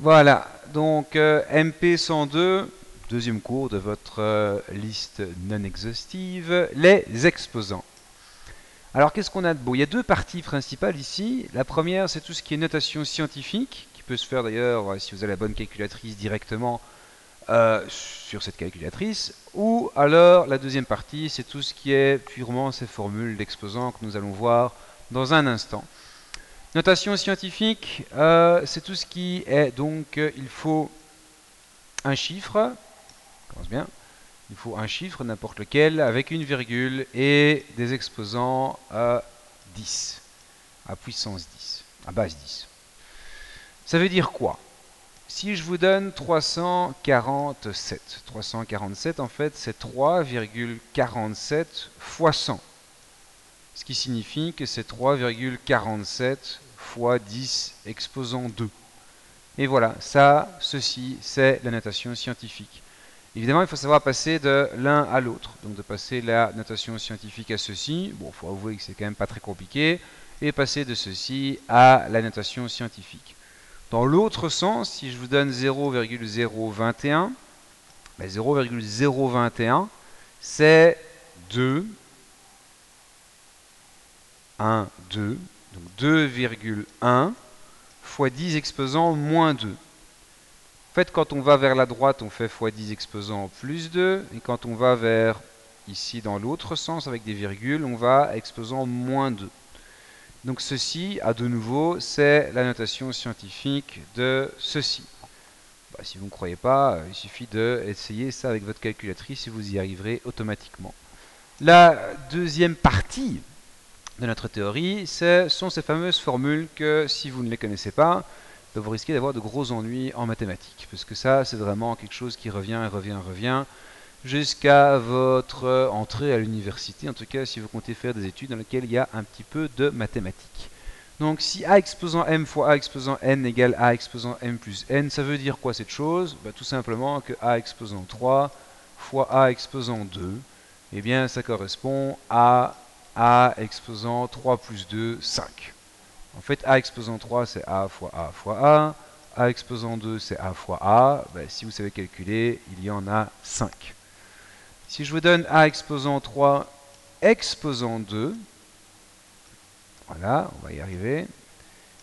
Voilà, donc MP102, deuxième cours de votre liste non exhaustive, les exposants. Alors qu'est-ce qu'on a de beau? Il y a deux parties principales ici. La première, c'est tout ce qui est notation scientifique, qui peut se faire d'ailleurs, si vous avez la bonne calculatrice, directement sur cette calculatrice. Ou alors la deuxième partie, c'est tout ce qui est purement ces formules d'exposants que nous allons voir dans un instant. Notation scientifique, c'est tout ce qui est donc, il faut un chiffre, commence bien, il faut un chiffre, n'importe lequel, avec une virgule et des exposants à 10, à puissance 10, à base 10. Ça veut dire quoi? Si je vous donne 347 en fait c'est 3,47 fois 100, ce qui signifie que c'est 3,47 fois 10 exposant 2. Et voilà, ça, ceci, c'est la notation scientifique. Évidemment, il faut savoir passer de l'un à l'autre. Donc de passer la notation scientifique à ceci, bon, il faut avouer que c'est quand même pas très compliqué, et passer de ceci à la notation scientifique. Dans l'autre sens, si je vous donne 0,021, 0,021, c'est 2, 1, 2, donc 2,1 fois 10 exposant moins 2. En fait, quand on va vers la droite, on fait x 10 exposant plus 2. Et quand on va vers ici dans l'autre sens avec des virgules, on va exposant moins 2. Donc ceci, à de nouveau, c'est la notation scientifique de ceci. Bah, si vous ne croyez pas, il suffit d'essayer ça avec votre calculatrice et vous y arriverez automatiquement. La deuxième partie de notre théorie, ce sont ces fameuses formules que, si vous ne les connaissez pas, vous risquez d'avoir de gros ennuis en mathématiques. Parce que ça, c'est vraiment quelque chose qui revient, jusqu'à votre entrée à l'université. En tout cas, si vous comptez faire des études dans lesquelles il y a un petit peu de mathématiques. Donc, si a exposant m fois a exposant n égale a exposant m plus n, ça veut dire quoi cette chose? Tout simplement que a exposant 3 fois a exposant 2, eh bien, ça correspond à a exposant 3 plus 2, 5. En fait, a exposant 3, c'est a fois a fois a exposant 2, c'est a fois a. Si vous savez calculer, il y en a 5. Si je vous donne a exposant 3 exposant 2, voilà, on va y arriver,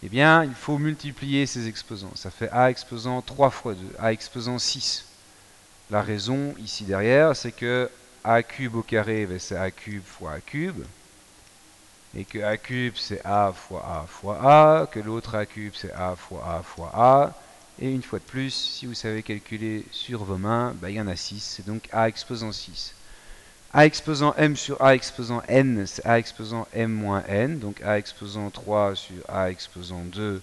eh bien, il faut multiplier ces exposants. Ça fait a exposant 3 fois 2, a exposant 6. La raison ici derrière, c'est que a cube au carré, c'est a cube fois a cube. Et que a cube c'est a fois a, que l'autre a cube c'est a fois a. Et une fois de plus, si vous savez calculer sur vos mains, il y en a 6, c'est donc a exposant 6. A exposant m sur a exposant n, c'est a exposant m moins n, donc a exposant 3 sur a exposant 2,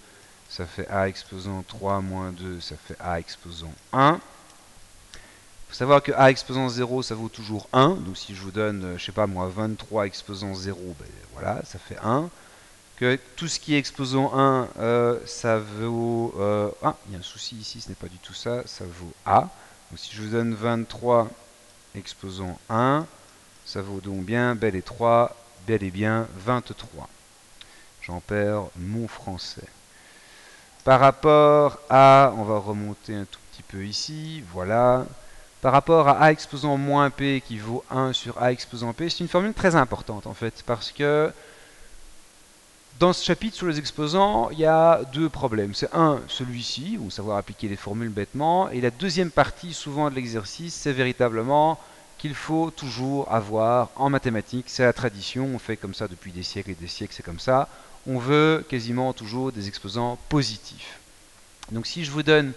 ça fait a exposant 3 moins 2, ça fait a exposant 1. Il faut savoir que a exposant 0, ça vaut toujours 1. Donc si je vous donne, je sais pas moi, 23 exposant 0, voilà, ça fait 1. Que tout ce qui est exposant 1, ça vaut... ah, il y a un souci ici, ce n'est pas du tout ça, ça vaut a. Donc si je vous donne 23 exposant 1, ça vaut donc bien, bel et bien 23. J'en perds mon français. Par rapport à, on va remonter un tout petit peu ici, voilà. Par rapport à a exposant moins p qui vaut 1 sur a exposant p, c'est une formule très importante en fait, parce que dans ce chapitre sur les exposants, il y a deux problèmes. C'est un, celui-ci, où savoir appliquer les formules bêtement, et la deuxième partie souvent de l'exercice, c'est véritablement qu'il faut toujours avoir en mathématiques, c'est la tradition, on fait comme ça depuis des siècles et des siècles, c'est comme ça, on veut quasiment toujours des exposants positifs. Donc si je vous donne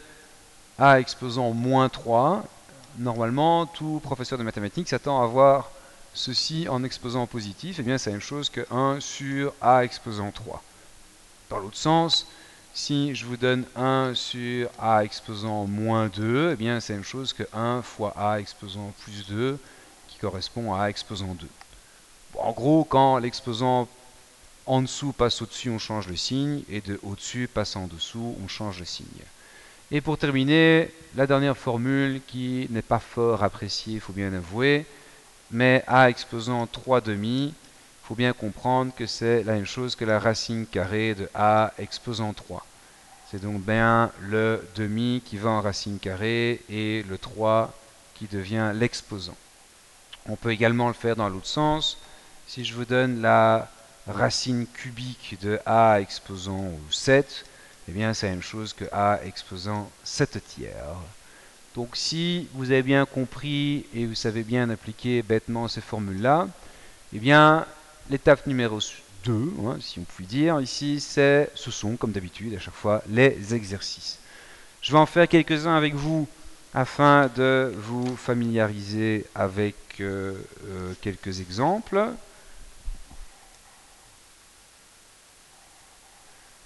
a exposant moins 3, normalement, tout professeur de mathématiques s'attend à voir ceci en exposant positif. Eh bien, c'est la même chose que 1 sur a exposant 3. Dans l'autre sens, si je vous donne 1 sur a exposant moins 2, eh bien, c'est la même chose que 1 fois a exposant plus 2, qui correspond à a exposant 2. Bon, en gros, quand l'exposant en dessous passe au-dessus, on change le signe, et de au-dessus passe en dessous, on change le signe. Et pour terminer, la dernière formule qui n'est pas fort appréciée, il faut bien avouer, mais a exposant 3 demi, il faut bien comprendre que c'est la même chose que la racine carrée de a exposant 3. C'est donc bien le demi qui va en racine carrée et le 3 qui devient l'exposant. On peut également le faire dans l'autre sens. Si je vous donne la racine cubique de a exposant 7, eh bien c'est la même chose que a exposant 7 tiers. Donc si vous avez bien compris et vous savez bien appliquer bêtement ces formules-là, eh bien l'étape numéro 2, hein, si on peut dire, ici, ce sont, comme d'habitude, à chaque fois, les exercices. Je vais en faire quelques-uns avec vous afin de vous familiariser avec quelques exemples.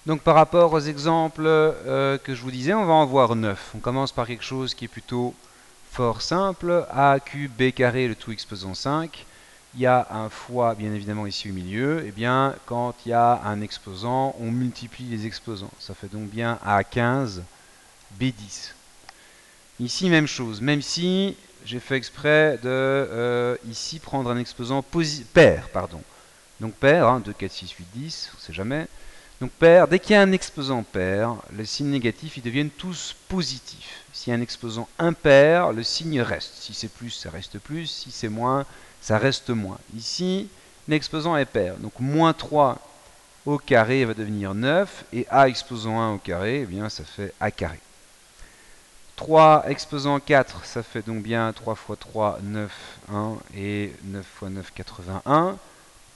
Donc par rapport aux exemples que je vous disais, on va en voir 9. On commence par quelque chose qui est plutôt fort simple. A cube b carré, le tout exposant 5. Il y a un fois, bien évidemment, ici au milieu. Eh bien, quand il y a un exposant, on multiplie les exposants. Ça fait donc bien A15, B10. Ici, même chose. Même si j'ai fait exprès de, ici, prendre un exposant pair. Donc pair, hein, 2, 4, 6, 8, 10, on ne sait jamais. Donc pair, dès qu'il y a un exposant pair, les signes négatifs ils deviennent tous positifs. S'il y a un exposant impair, le signe reste. Si c'est plus, ça reste plus. Si c'est moins, ça reste moins. Ici, l'exposant est pair. Donc moins 3 au carré va devenir 9. Et a exposant 1 au carré, eh bien ça fait a carré. 3 exposant 4, ça fait donc bien 3 fois 3, 9, 1. Et 9 fois 9, 81.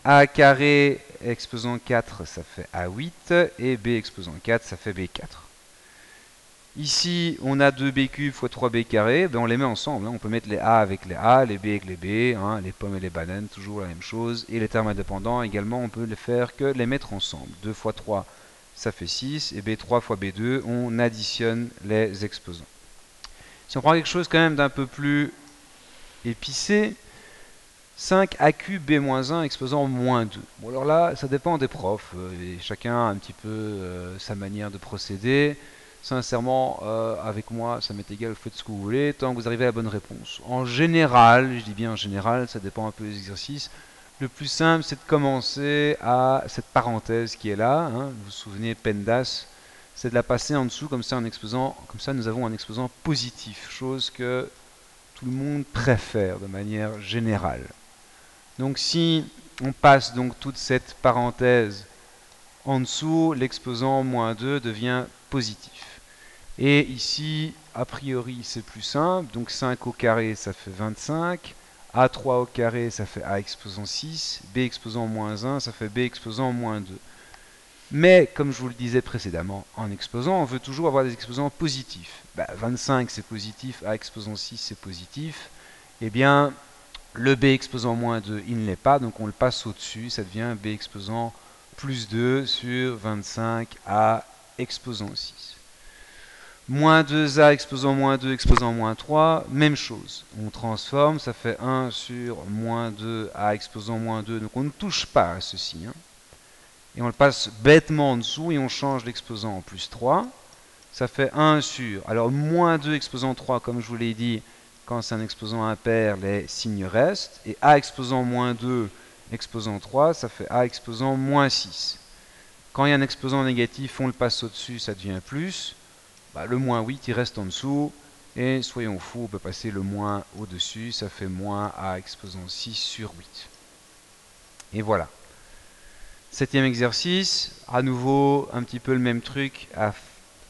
A carré exposant 4, ça fait A8, et B exposant 4, ça fait B4. Ici, on a 2B cube fois 3B carré, ben on les met ensemble. Hein. On peut mettre les A avec les A, les B avec les B, hein, les pommes et les bananes, toujours la même chose. Et les termes indépendants, également, on peut les faire que les mettre ensemble. 2 fois 3, ça fait 6, et B3 fois B2, on additionne les exposants. Si on prend quelque chose quand même d'un peu plus épicé, 5 a cube b-1 exposant moins 2. Bon alors là, ça dépend des profs, et chacun a un petit peu sa manière de procéder. Sincèrement, avec moi, ça m'est égal, vous faites ce que vous voulez, tant que vous arrivez à la bonne réponse. En général, je dis bien en général, ça dépend un peu des exercices, le plus simple, c'est de commencer à cette parenthèse qui est là, hein, vous vous souvenez, PEMDAS, c'est de la passer en dessous, comme ça, comme ça nous avons un exposant positif, chose que tout le monde préfère de manière générale. Donc si on passe donc toute cette parenthèse en dessous, l'exposant moins 2 devient positif. Et ici, a priori, c'est plus simple. Donc 5 au carré, ça fait 25. A3 au carré, ça fait A exposant 6. B exposant moins 1, ça fait B exposant moins 2. Mais, comme je vous le disais précédemment, en exposant, on veut toujours avoir des exposants positifs. 25, c'est positif. A exposant 6, c'est positif. Eh bien, le b exposant moins 2, il ne l'est pas, donc on le passe au-dessus, ça devient b exposant plus 2 sur 25a exposant 6. Moins 2a exposant moins 2 exposant moins 3, même chose. On transforme, ça fait 1 sur moins 2a exposant moins 2, donc on ne touche pas à ceci. Hein. Et on le passe bêtement en dessous et on change l'exposant en plus 3. Ça fait 1 sur, alors moins 2 exposant 3, comme je vous l'ai dit, quand c'est un exposant impair, les signes restent. Et a exposant moins 2, exposant 3, ça fait a exposant moins 6. Quand il y a un exposant négatif, on le passe au-dessus, ça devient plus. Le moins 8, il reste en dessous. Et soyons fous, on peut passer le moins au-dessus, ça fait moins a exposant 6 sur 8. Et voilà. 7e exercice, à nouveau un petit peu le même truc à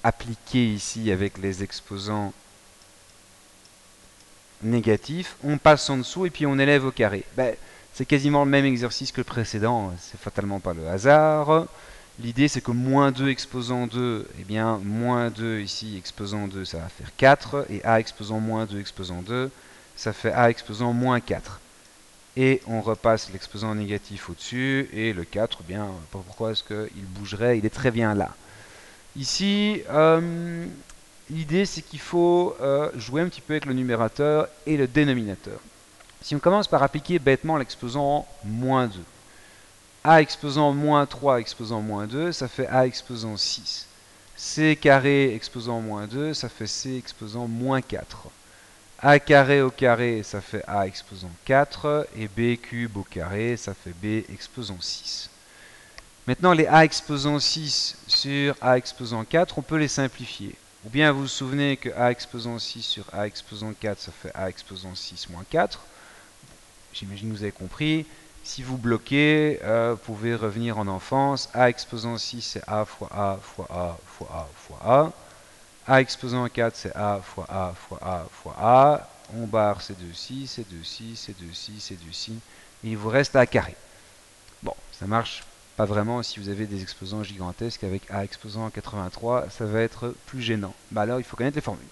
appliquer ici avec les exposants négatif, on passe en dessous et puis on élève au carré. C'est quasiment le même exercice que le précédent, c'est fatalement pas le hasard. L'idée c'est que moins 2 exposant 2, eh bien moins 2 ici exposant 2 ça va faire 4, et a exposant moins 2 exposant 2, ça fait a exposant moins 4. Et on repasse l'exposant négatif au-dessus, et le 4, eh bien pourquoi est-ce qu'il bougerait, il est très bien là. Ici, l'idée, c'est qu'il faut jouer un petit peu avec le numérateur et le dénominateur. Si on commence par appliquer bêtement l'exposant moins 2, a exposant moins 3 exposant moins 2, ça fait a exposant 6. C carré exposant moins 2, ça fait c exposant moins 4. A carré au carré, ça fait a exposant 4. Et b cube au carré, ça fait b exposant 6. Maintenant, les a exposant 6 sur a exposant 4, on peut les simplifier. Ou bien vous vous souvenez que a exposant 6 sur a exposant 4, ça fait a exposant 6 moins 4. J'imagine que vous avez compris. Si vous bloquez, vous pouvez revenir en enfance. A exposant 6, c'est a fois a fois a fois a fois a. A exposant 4, c'est a fois a fois a fois a. On barre ces deux-ci, ces deux-ci, ces deux-ci, ces deux-ci. Et il vous reste a carré. Bon, ça marche pas vraiment si vous avez des exposants gigantesques avec a exposant 83, ça va être plus gênant. Bah alors il faut connaître les formules.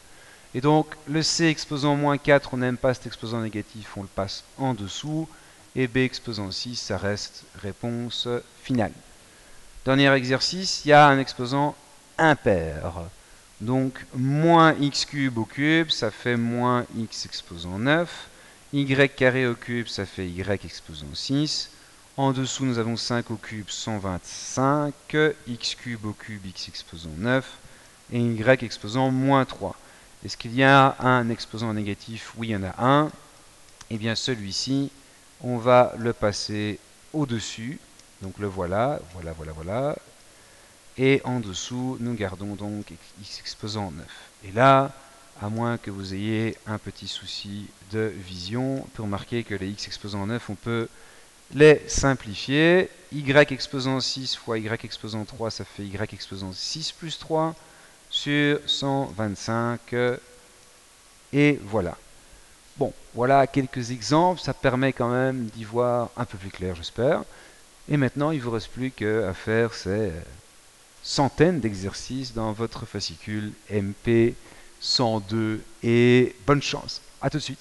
Et donc le c exposant moins 4, on n'aime pas cet exposant négatif, on le passe en dessous. Et b exposant 6, ça reste réponse finale. Dernier exercice, il y a un exposant impair. Donc moins x cube au cube, ça fait moins x exposant 9. Y carré au cube, ça fait y exposant 6. En dessous, nous avons 5 au cube, 125. X cube au cube, x exposant 9. Et y exposant moins 3. Est-ce qu'il y a un exposant négatif? Oui, il y en a un. Et bien celui-ci, on va le passer au-dessus. Donc le voilà, voilà, voilà, voilà. Et en dessous, nous gardons donc x exposant 9. Et là, à moins que vous ayez un petit souci de vision, on peut remarquer que les x exposant 9, on peut les simplifier. Y exposant 6 fois y exposant 3, ça fait y exposant 6 plus 3 sur 125. Et voilà. Bon, voilà quelques exemples. Ça permet quand même d'y voir un peu plus clair, j'espère. Et maintenant, il ne vous reste plus qu'à faire ces centaines d'exercices dans votre fascicule MP 102. Et bonne chance. À tout de suite.